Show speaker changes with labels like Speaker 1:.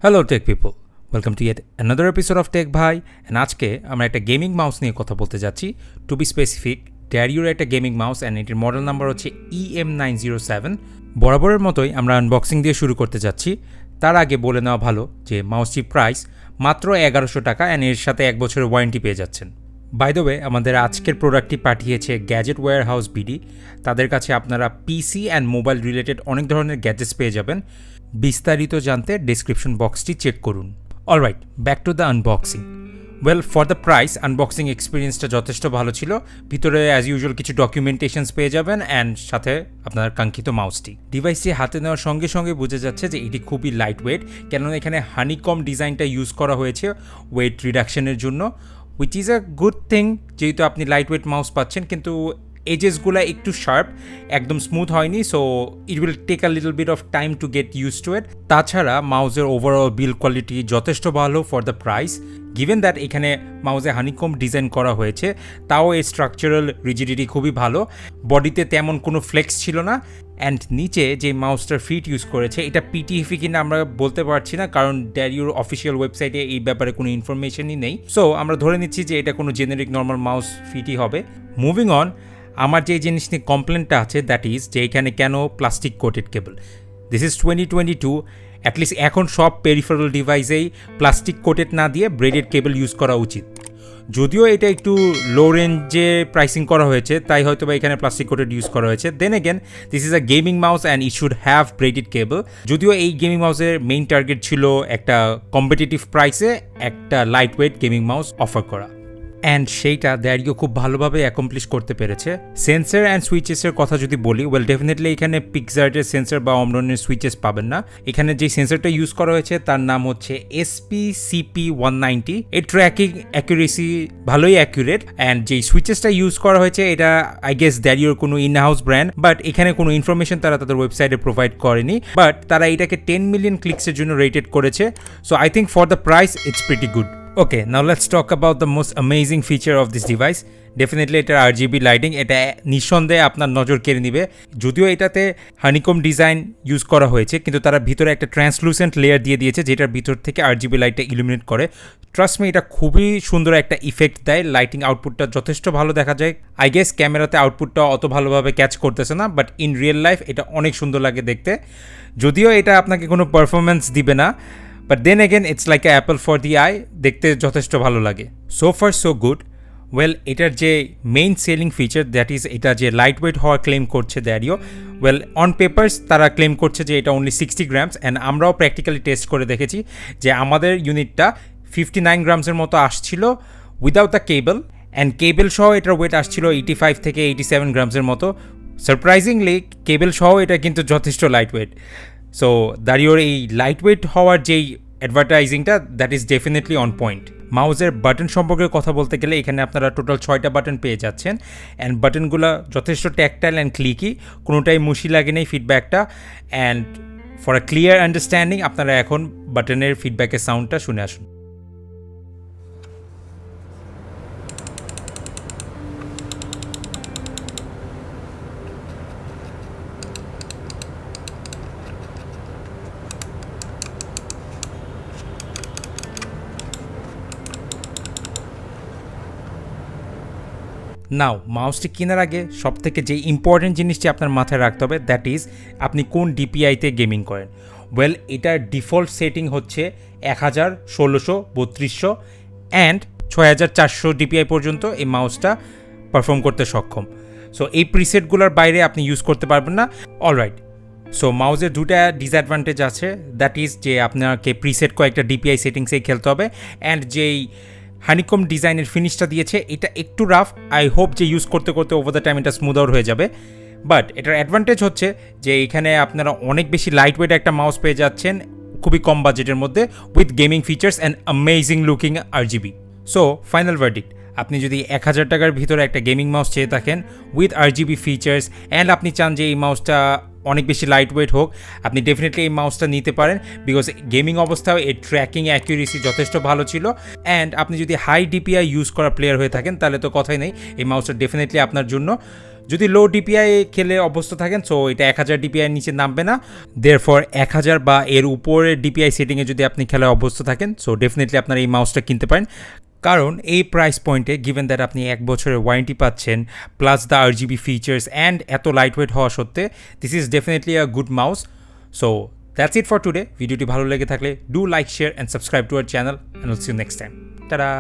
Speaker 1: Hello tech people, welcome to yet another episode of Tech Bhai. And আজকে আমরা একটা gaming mouse নিয়ে কথা বলতে যাচ্ছি। টু বি স্পেসিফিক, ড্যারিওর একটা গেমিং মাউস অ্যান্ড এটির মডেল নাম্বার হচ্ছে EM907। বরাবরের মতোই আমরা আনবক্সিং দিয়ে শুরু করতে যাচ্ছি। তার আগে বলে নেওয়া ভালো যে মাউসটির প্রাইস মাত্র 1100 টাকা অ্যান্ড এর সাথে 1 বছরের ওয়ারেন্টি পেয়ে যাচ্ছেন। বাই দ্য ওয়ে, আমাদের আজকের প্রোডাক্টটি পাঠিয়েছে গ্যাজেট ওয়্যার হাউস বিডি। তাদের কাছে আপনারা পিসি অ্যান্ড মোবাইল রিলেটেড অনেক ধরনের গ্যাজেটস পেয়ে যাবেন। বিস্তারিত জানতে ডেসক্রিপশন বক্সটি চেক করুন। Alright, back to the unboxing. Well, for the price unboxing এক্সপিরিয়েন্সটা যথেষ্ট ভালো ছিল। ভিতরে অ্যাজ ইউজুয়াল কিছু ডকুমেন্টেশনস পেয়ে যাবেন অ্যান্ড সাথে আপনার কাঙ্ক্ষিত মাউসটি। ডিভাইসটি হাতে নেওয়ার সঙ্গে সঙ্গে বোঝা যাচ্ছে যে এটি খুবই লাইট ওয়েট, কেননা এখানে হানিকম ডিজাইনটা ইউজ করা হয়েছে ওয়েট রিডাকশনের জন্য, which is a good thing. যেহেতু আপনি লাইট ওয়েট মাউস পাচ্ছেন, কিন্তু এজেসগুলো একটু শার্প, একদম স্মুথ হয়নি, so it will take a little bit of time to get use to it. তাছাড়া মাউসের ওভারঅল বিল্ড কোয়ালিটি যথেষ্ট ভালো for the price, given that এখানে মাউসে হানিকম ডিজাইন করা হয়েছে, তাও এর স্ট্রাকচারাল রিজিডিটি খুবই ভালো। বডিতে তেমন কোনো ফ্লেক্স ছিল না। অ্যান্ড নিচে যে মাউসটার ফিট ইউজ করেছে, এটা পিটিএফি কিনা আমরা বলতে পারছি না, কারণ ড্যারিওর অফিসিয়াল ওয়েবসাইটে এই ব্যাপারে কোনো ইনফরমেশনই নেই। সো আমরা ধরে নিচ্ছি যে এটা কোনো জেনারিক নর্মাল মাউস ফিটই হবে। মুভিং অন, আমার যে জিনিস নিয়ে কমপ্লেনটা আছে, দ্যাট ইজ যে এখানে কেন plastic coated cable. This is 2022, at least এখন সব পেরিফেরাল ডিভাইসেই প্লাস্টিক কোটেড না দিয়ে ব্রেডেড কেবল ইউজ করা উচিত। যদিও এটা একটু লো রেঞ্জে প্রাইসিং করা হয়েছে, তাই হয়তো বা এখানে প্লাস্টিক কোটেড ইউজ করা হয়েছে। Then again, this is a gaming mouse and it should have braided cable. যদিও এই গেমিং মাউসের মেইন টার্গেট ছিল একটা কম্পিটিটিভ প্রাইসে একটা light weight gaming mouse offer করা, অ্যান্ড সেইটা ড্যারিও খুব ভালোভাবে অ্যাকমপ্লিশ করতে পেরেছে। সেন্সর অ্যান্ড সুইচেসের কথা যদি বলি, ওয়েল ডেফিনেটলি এখানে পিক্সার্টের সেন্সর বা অমরনের সুইচেস পাবেন না। এখানে যে সেন্সরটা ইউজ করা হয়েছে তার নাম হচ্ছে SPCP190। এর ট্র্যাকিং অ্যাকুরেসি ভালোই অ্যাকুরেট, অ্যান্ড যেই সুইচেসটা ইউজ করা হয়েছে এটা আই গেস ড্যারিওর কোনো ইন হাউস ব্র্যান্ড, বাট এখানে কোনো ইনফরমেশন তারা তাদের ওয়েবসাইটে প্রোভাইড করেনি। বাট তারা এটাকে 10 মিলিয়ন ক্লিকসের জন্য রেটেড করেছে। So I think for the price it's pretty good. Okay, now let's talk about the most amazing feature of this device. Definitely এটার RGB লাইটিং, এটা নিঃসন্দেহে আপনার নজর কেড়ে নিবে। যদিও এটাতে হানিকম ডিজাইন ইউজ করা হয়েছে, কিন্তু তারা ভিতরে একটা ট্রান্সলুসেন্ট লেয়ার দিয়ে দিয়েছে যেটার ভিতর থেকে RGB লাইটটা ইলুমিনেট করে। ট্রাস্ট মি, এটা খুবই সুন্দর একটা ইফেক্ট দেয়। লাইটিং আউটপুটটা যথেষ্ট ভালো দেখা যায়। আই গেস ক্যামেরাতে আউটপুটটা অত ভালোভাবে ক্যাচ করতেছে না, বাট ইন রিয়েল লাইফ এটা অনেক সুন্দর লাগে দেখতে। যদিও এটা আপনাকে কোনো পারফরমেন্স দিবে না, but then again it's like a apple for the eye, দেখতে যথেষ্ট ভালো লাগে। So far so good. Well, এটার যে main selling feature, that is এটা যে লাইট ওয়েট হওয়ার ক্লেম করছে ড্যারিও। ওয়েল, অন পেপার্স তারা ক্লেম করছে যে এটা অনলি 60 গ্রামস, অ্যান্ড আমরাও প্র্যাকটিক্যালি টেস্ট করে দেখেছি যে আমাদের ইউনিটটা 59 গ্রামসের মতো আসছিল without the cable, and cable সহ এটার ওয়েট আসছিল 85 থেকে 87 গ্রামসের মতো। সারপ্রাইজিংলি কেবল সহ এটা কিন্তু যথেষ্ট লাইট ওয়েট। সো দাঁড়িওর এই লাইট ওয়েট হওয়ার যেই অ্যাডভার্টাইজিংটা, that is definitely on point. মাউসের বাটন সম্পর্কে কথা বলতে গেলে এখানে আপনারা টোটাল 6টা বাটন পেয়ে যাচ্ছেন, অ্যান্ড বাটনগুলো যথেষ্ট ট্যাকটাইল অ্যান্ড ক্লিকি, কোনোটাই মুশি লাগে নেই ফিডব্যাকটা। And for a clear understanding আপনারা এখন বাটনের ফিডব্যাকের সাউন্ডটা শুনে আসুন। নাও, মাউসটি কেনার আগে সবথেকে যে ইম্পর্টেন্ট জিনিসটি আপনার মাথায় রাখতে হবে, দ্যাট ইজ আপনি কোন ডিপিআইতে গেমিং করেন। ওয়েল, এটার ডিফল্ট সেটিং হচ্ছে 1000, 1600, 3200 অ্যান্ড 6400 ডিপিআই পর্যন্ত এই মাউসটা পারফর্ম করতে সক্ষম। সো এই প্রিসেটগুলোর বাইরে আপনি ইউজ করতে পারবেন না। অলরাইট, সো মাউসের দুটা ডিসঅ্যাডভান্টেজ আছে, দ্যাট ইজ যে আপনাকে প্রিসেট কয়েকটা ডিপিআই সেটিংসেই খেলতে হবে, অ্যান্ড যেই হানিকম ডিজাইনের ফিনিশটা দিয়েছে এটা একটু রাফ। আই হোপ যে ইউজ করতে করতে ওভার দ্য টাইম এটা স্মুথ আউট হয়ে যাবে। বাট এটার অ্যাডভান্টেজ হচ্ছে যে এখানে আপনারা অনেক বেশি লাইট ওয়েট একটা মাউস পেয়ে যাচ্ছেন খুবই কম বাজেটের মধ্যে, with gaming features and amazing looking RGB। So final verdict, আপনি যদি 1000 টাকার ভিতরে একটা গেমিং মাউস চেয়ে থাকেন উইথ RGB ফিচার্স, অ্যান্ড আপনি চান যে এই মাউসটা অনেক বেশি লাইট ওয়েট হোক, আপনি ডেফিনেটলি এই মাউসটা নিতে পারেন, বিকজ গেমিং অবস্থাও এর ট্র্যাকিং অ্যাকুরেসি যথেষ্ট ভালো ছিল। অ্যান্ড আপনি যদি হাই ডিপিআই ইউজ করা প্লেয়ার হয়ে থাকেন তাহলে তো কথাই নেই, এই মাউসটা ডেফিনেটলি আপনার জন্য। যদি লো ডিপিআই খেলে অভ্যস্ত থাকেন সো এটা 1000 ডিপিআই নিচে নামবে না, দেয়ারফর 1000 বা এর উপরে ডিপিআই সেটিংয়ে যদি আপনি খেলায় অভ্যস্ত থাকেন সো ডেফিনেটলি আপনারা এই মাউসটা কিনতে পারেন। কারণ এই প্রাইস পয়েন্টে গিভেন দ্যাট আপনি 1 বছরের ওয়ারেন্টি পাচ্ছেন plus the RGB features and এত লাইট ওয়েট হওয়া সত্ত্বে this is definitely a good mouse. So that's it for today. ভিডিওটি ভালো লেগে থাকলে do like, share and subscribe to our channel and will see you next time. Tata.